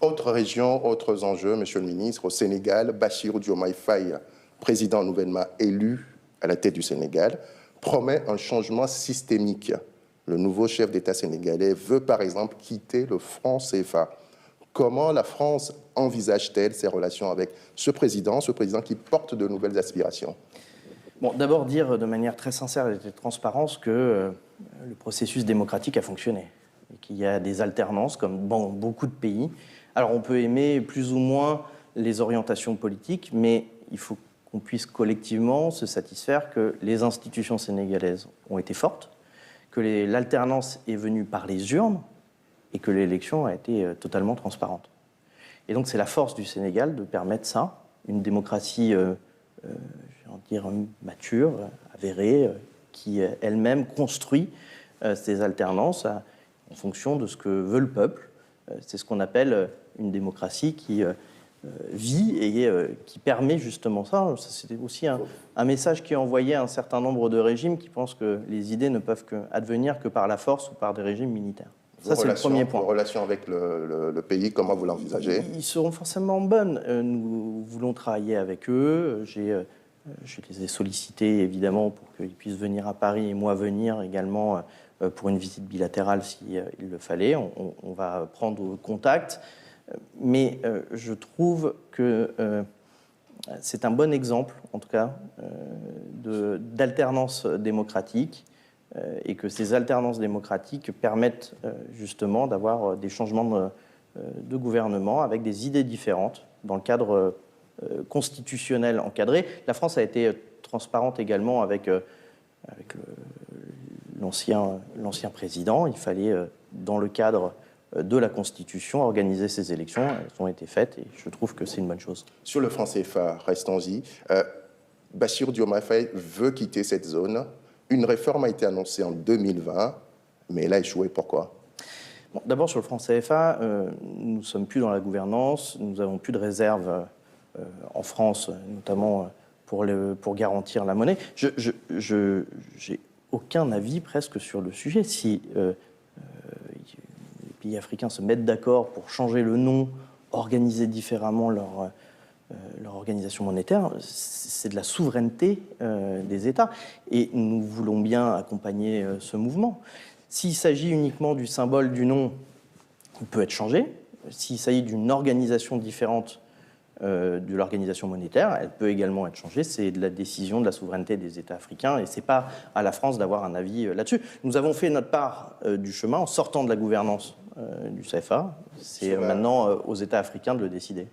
Autre région, autres enjeux, Monsieur le ministre, au Sénégal, Bassirou Diomaye Faye, président nouvellement élu à la tête du Sénégal, promet un changement systémique. Le nouveau chef d'État sénégalais veut par exemple quitter le franc CFA. Comment la France envisage-t-elle ses relations avec ce président qui porte de nouvelles aspirations? Bon, d'abord dire de manière très sincère et de transparence que le processus démocratique a fonctionné et qu'il y a des alternances comme dans beaucoup de pays. Alors on peut aimer plus ou moins les orientations politiques, mais il faut qu'on puisse collectivement se satisfaire que les institutions sénégalaises ont été fortes, que l'alternance est venue par les urnes et que l'élection a été totalement transparente. Et donc c'est la force du Sénégal de permettre ça, une démocratie mature, avérée, qui elle-même construit ces alternances en fonction de ce que veut le peuple. C'est ce qu'on appelle une démocratie qui vit et qui permet justement ça. C'était aussi un message qui est envoyé à un certain nombre de régimes qui pensent que les idées ne peuvent advenir que par la force ou par des régimes militaires. Ça, c'est le premier point. Vos relations avec le pays, comment vous l'envisagez? Ils seront forcément bonnes. Nous voulons travailler avec eux. Je les ai sollicités, évidemment, pour qu'ils puissent venir à Paris et moi venir également pour une visite bilatérale s'il le fallait. On va prendre contact. Mais je trouve que c'est un bon exemple, en tout cas, d'alternance démocratique et que ces alternances démocratiques permettent justement d'avoir des changements de gouvernement avec des idées différentes dans le cadre constitutionnel encadré. La France a été transparente également avec l'ancien président. Il fallait, dans le cadre de la Constitution, organiser ces élections. Elles ont été faites et je trouve que c'est une bonne chose. Sur le franc CFA, restons-y. Bassirou Diomaye Faye veut quitter cette zone. Une réforme a été annoncée en 2020, mais elle a échoué. Pourquoi? Bon, d'abord, sur le franc CFA, nous ne sommes plus dans la gouvernance. Nous n'avons plus de réserve en France, notamment pour garantir la monnaie. Je n'ai aucun avis presque sur le sujet. Si les pays africains se mettent d'accord pour changer le nom, organiser différemment leur organisation monétaire, c'est de la souveraineté des États. Et nous voulons bien accompagner ce mouvement. S'il s'agit uniquement du symbole du nom, il peut être changé. S'il s'agit d'une organisation différente de l'organisation monétaire, elle peut également être changée. C'est de la décision de la souveraineté des États africains et ce n'est pas à la France d'avoir un avis là-dessus. Nous avons fait notre part du chemin en sortant de la gouvernance du CFA. C'est maintenant aux États africains de le décider.